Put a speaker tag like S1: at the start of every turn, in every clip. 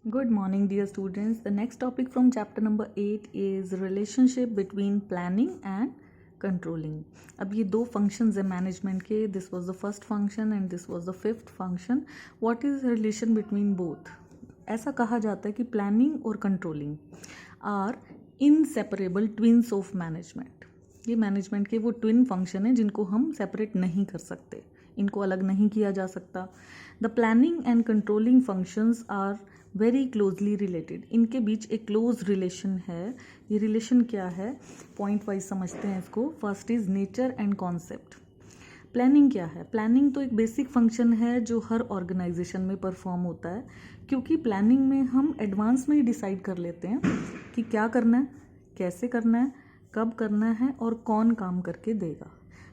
S1: Good morning, dear students. The next topic from chapter number 8 is relationship between planning and controlling. अब ये दो functions है management के. This was the first function and this was the fifth function. What is the relation between both? ऐसा कहा जाता है कि planning और controlling are inseparable twins of management. ये मैनेजमेंट के वो ट्विन फंक्शन है जिनको हम सेपरेट नहीं कर सकते, इनको अलग नहीं किया जा सकता. The planning and controlling functions are very closely related. इनके बीच एक क्लोज रिलेशन है. ये रिलेशन क्या है, पॉइंट वाइज समझते हैं इसको. First is nature and concept. Planning क्या है? प्लानिंग तो एक बेसिक फंक्शन है जो हर ऑर्गेनाइजेशन में परफॉर्म होता है, क्योंकि प्लानिंग में हम एडवांस में ही डिसाइड कर लेते हैं कि क्या करना है, कैसे करना है, कब करना है और कौन काम करके देगा.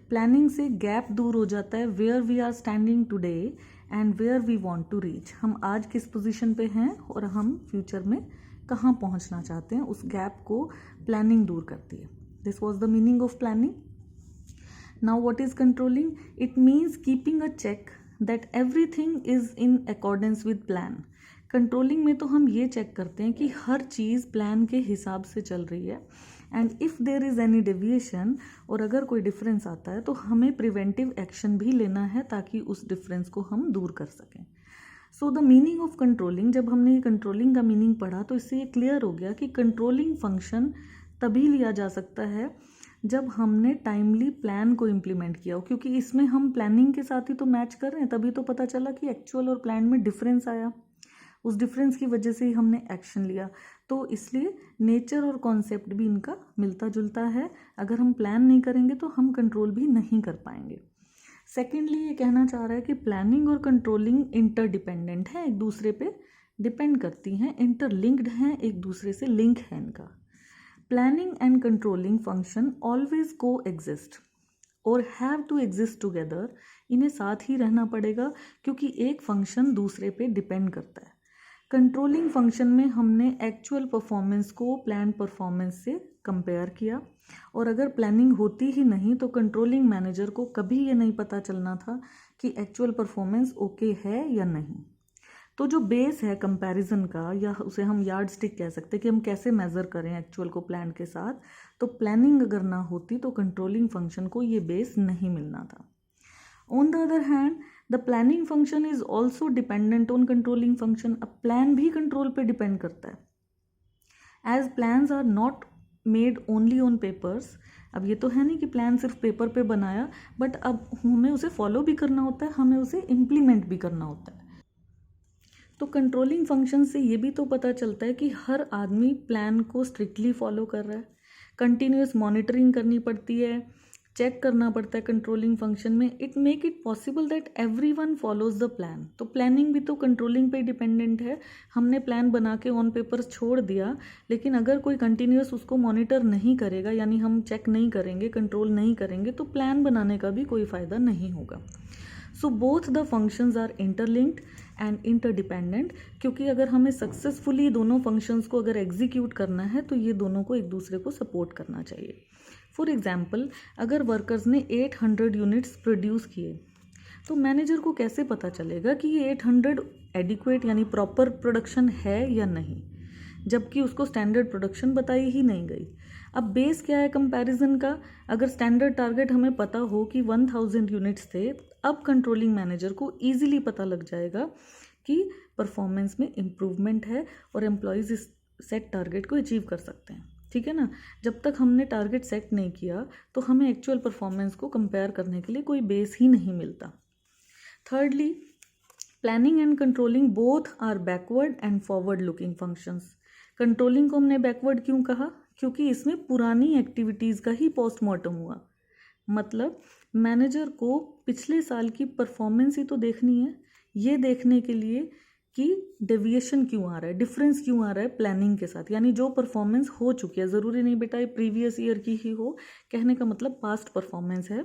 S1: प्लानिंग से गैप दूर हो जाता है where we are standing today and where we want to reach. हम आज किस पोजीशन पे हैं और हम फ्यूचर में कहाँ पहुँचना चाहते हैं, उस गैप को प्लानिंग दूर करती है. This was the meaning of planning. Now what is controlling? It means keeping a check that everything is in accordance with plan. Controlling में तो हम ये चेक करते हैं कि हर चीज़ प्लान के हिसाब से चल रही है, and if there is any deviation, और अगर कोई डिफरेंस आता है तो हमें प्रिवेंटिव एक्शन भी लेना है ताकि उस डिफरेंस को हम दूर कर सकें. So the meaning of controlling, जब हमने ये कंट्रोलिंग का मीनिंग पढ़ा तो इससे ये क्लियर हो गया कि कंट्रोलिंग फंक्शन तभी लिया जा सकता है जब हमने टाइमली प्लान को इम्प्लीमेंट किया हो, क्योंकि इसमें हम प्लानिंग के साथ ही तो मैच कर रहे हैं. तभी तो पता चला कि एक्चुअल और प्लान में डिफरेंस आया, उस डिफरेंस की वजह से ही हमने एक्शन लिया. तो इसलिए नेचर और कॉन्सेप्ट भी इनका मिलता जुलता है. अगर हम प्लान नहीं करेंगे तो हम कंट्रोल भी नहीं कर पाएंगे. सेकेंडली ये कहना चाह रहा है कि प्लानिंग और कंट्रोलिंग इंटरडिपेंडेंट हैं, एक दूसरे पे डिपेंड करती हैं, इंटरलिंक्ड हैं, एक दूसरे से लिंक है इनका. Planning and controlling function always को एग्जिस्ट और हैव टू एग्जिस्ट टुगेदर. इन्हें साथ ही रहना पड़ेगा क्योंकि एक फंक्शन दूसरे पे डिपेंड करता है. कंट्रोलिंग फंक्शन में हमने एक्चुअल परफॉर्मेंस को प्लान परफॉर्मेंस से कंपेयर किया, और अगर प्लानिंग होती ही नहीं तो कंट्रोलिंग मैनेजर को कभी ये नहीं पता चलना था कि एक्चुअल परफॉर्मेंस ओके है या नहीं. तो जो बेस है कंपैरिजन का, या उसे हम यार्ड स्टिक कह सकते हैं कि हम कैसे मेज़र करें एक्चुअल को प्लान के साथ, तो प्लानिंग अगर ना होती तो कंट्रोलिंग फंक्शन को ये बेस नहीं मिलना था. On the other hand, the planning function is also dependent on controlling function. अब प्लान भी कंट्रोल पे डिपेंड करता है, as plans are not made only on papers. अब ये तो है नहीं कि प्लान सिर्फ पेपर पे बनाया, बट अब हमें उसे फॉलो भी करना होता है, हमें उसे इम्प्लीमेंट भी करना होता है. तो कंट्रोलिंग फंक्शन से ये भी तो पता चलता है कि हर आदमी प्लान को स्ट्रिक्टली फॉलो कर रहा है. कंटिन्यूस मॉनिटरिंग करनी पड़ती है, चेक करना पड़ता है कंट्रोलिंग फंक्शन में. It make it possible that everyone follows the plan. तो प्लानिंग भी तो कंट्रोलिंग पे डिपेंडेंट है. हमने प्लान बना के ऑन पेपर्स छोड़ दिया, लेकिन अगर कोई कंटिन्यूस उसको मॉनिटर नहीं करेगा, यानी हम चेक नहीं करेंगे, कंट्रोल नहीं करेंगे, तो प्लान बनाने का भी कोई फ़ायदा नहीं होगा. So both the functions are interlinked and interdependent, क्योंकि अगर हमें सक्सेसफुली दोनों फंक्शंस को अगर एग्जीक्यूट करना है तो ये दोनों को एक दूसरे को सपोर्ट करना चाहिए. फॉर एग्जाम्पल, अगर वर्कर्स ने 800 यूनिट्स प्रोड्यूस किए तो मैनेजर को कैसे पता चलेगा कि ये 800 एडिक्वेट यानी प्रॉपर प्रोडक्शन है या नहीं, जबकि उसको स्टैंडर्ड प्रोडक्शन बताई ही नहीं गई. अब बेस क्या है कंपैरिजन का? अगर स्टैंडर्ड टारगेट हमें पता हो कि 1000 यूनिट्स थे, अब कंट्रोलिंग मैनेजर को ईजिली पता लग जाएगा कि परफॉर्मेंस में इम्प्रूवमेंट है और एम्प्लॉयज़ इस सेट टारगेट को अचीव कर सकते हैं. ठीक है ना? जब तक हमने टारगेट सेट नहीं किया तो हमें एक्चुअल परफॉर्मेंस को कंपेयर करने के लिए कोई बेस ही नहीं मिलता. Thirdly, planning and controlling both are backward and forward looking functions. Controlling को हमने बैकवर्ड क्यों कहा? क्योंकि इसमें पुरानी एक्टिविटीज़ का ही पोस्टमार्टम हुआ. मतलब मैनेजर को पिछले साल की परफॉर्मेंस ही तो देखनी है, ये देखने के लिए कि डेविएशन क्यों आ रहा है, डिफरेंस क्यों आ रहा है प्लानिंग के साथ. यानी जो परफॉर्मेंस हो चुकी है, ज़रूरी नहीं बेटा ये प्रीवियस ईयर की ही हो, कहने का मतलब पास्ट परफॉर्मेंस है.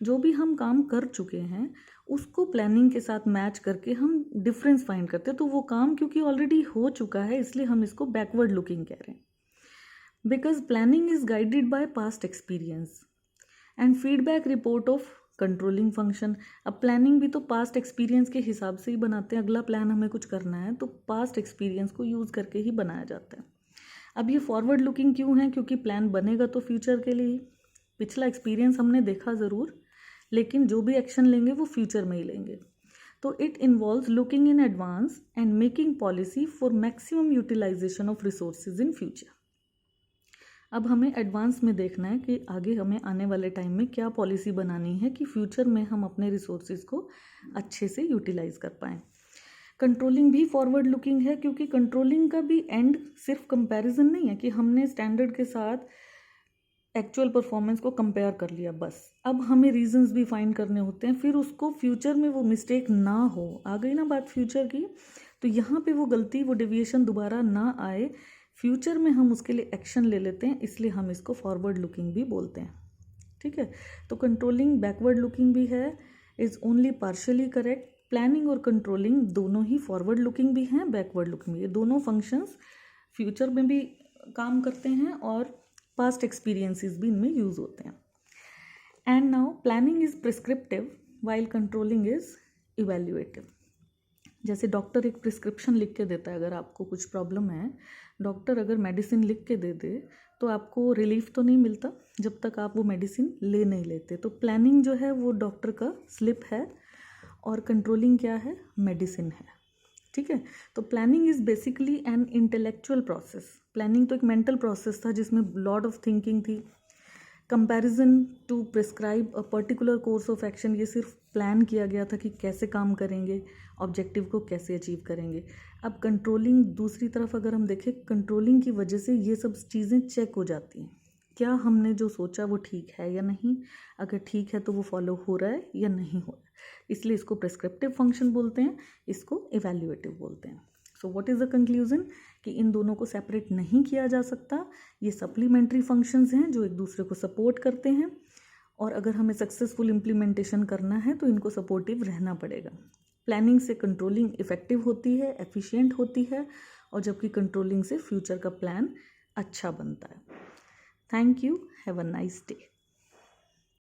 S1: जो भी हम काम कर चुके हैं उसको प्लानिंग के साथ मैच करके हम डिफरेंस फाइंड करते हैं. तो वो काम क्योंकि ऑलरेडी हो चुका है, इसलिए हम इसको बैकवर्ड लुकिंग कह रहे हैं. Because planning is guided by past experience and feedback report of controlling function. अब प्लानिंग भी तो पास्ट एक्सपीरियंस के हिसाब से ही बनाते हैं, अगला प्लान हमें कुछ करना है तो पास्ट एक्सपीरियंस को यूज़ करके ही बनाया जाता है। अब ये फॉरवर्ड लुकिंग क्यों है, क्योंकि प्लान बनेगा तो फ्यूचर के लिए। पिछला एक्सपीरियंस हमने देखा ज़रूर, लेकिन जो भी एक्शन लेंगे वो फ्यूचर में ही लेंगे। तो it involves looking in advance and making policy for maximum utilisation of resources in future. अब हमें एडवांस में देखना है कि आगे हमें आने वाले टाइम में क्या पॉलिसी बनानी है कि फ्यूचर में हम अपने रिसोर्सेज को अच्छे से यूटिलाइज कर पाएँ। कंट्रोलिंग भी फॉरवर्ड लुकिंग है, क्योंकि कंट्रोलिंग का भी एंड सिर्फ कंपैरिजन नहीं है कि हमने स्टैंडर्ड के साथ एक्चुअल परफॉर्मेंस को कंपेयर कर लिया बस। अब हमें रीजंस भी फाइंड करने होते हैं, फिर उसको फ्यूचर में वो मिस्टेक ना हो। आ गई ना बात फ्यूचर की, तो यहाँ पे वो गलती, वो डेविएशन दोबारा ना आए, फ्यूचर में हम उसके लिए एक्शन ले लेते हैं, इसलिए हम इसको फॉरवर्ड लुकिंग भी बोलते हैं। ठीक है, तो कंट्रोलिंग बैकवर्ड लुकिंग भी है, is only partially correct. Planning और कंट्रोलिंग दोनों ही फॉरवर्ड लुकिंग भी हैं, बैकवर्ड लुकिंग भी। ये दोनों फंक्शंस फ्यूचर में भी काम करते हैं और पास्ट एक्सपीरियंसेस भी इनमें यूज़ होते हैं। And now planning is prescriptive while controlling is evaluative. जैसे डॉक्टर एक प्रिस्क्रिप्शन लिख के देता है, अगर आपको कुछ प्रॉब्लम है, डॉक्टर अगर मेडिसिन लिख के दे दे तो आपको रिलीफ तो नहीं मिलता जब तक आप वो मेडिसिन ले नहीं लेते। तो प्लानिंग जो है वो डॉक्टर का स्लिप है और कंट्रोलिंग क्या है, मेडिसिन है। ठीक है, तो planning is basically an intellectual process. Planning तो एक मेंटल प्रोसेस था जिसमें लॉट ऑफ थिंकिंग थी। Comparison to prescribe a particular course of action, ये सिर्फ प्लान किया गया था कि कैसे काम करेंगे, ऑब्जेक्टिव को कैसे अचीव करेंगे। अब कंट्रोलिंग दूसरी तरफ अगर हम देखें, कंट्रोलिंग की वजह से ये सब चीज़ें चेक हो जाती हैं, क्या हमने जो सोचा वो ठीक है या नहीं, अगर ठीक है तो वो फॉलो हो रहा है या नहीं हो रहा है। इसलिए इसको प्रिस्क्रिप्टिव फंक्शन बोलते हैं, इसको इवैल्यूएटिव बोलते हैं। So what is the conclusion, कि इन दोनों को सेपरेट नहीं किया जा सकता, ये सप्लीमेंट्री फंक्शंस हैं जो एक दूसरे को सपोर्ट करते हैं, और अगर हमें सक्सेसफुल इम्प्लीमेंटेशन करना है तो इनको सपोर्टिव रहना पड़ेगा। प्लानिंग से कंट्रोलिंग इफेक्टिव होती है, एफिशिएंट होती है, और जबकि कंट्रोलिंग से फ्यूचर का प्लान अच्छा बनता है। Thank you, have a nice day.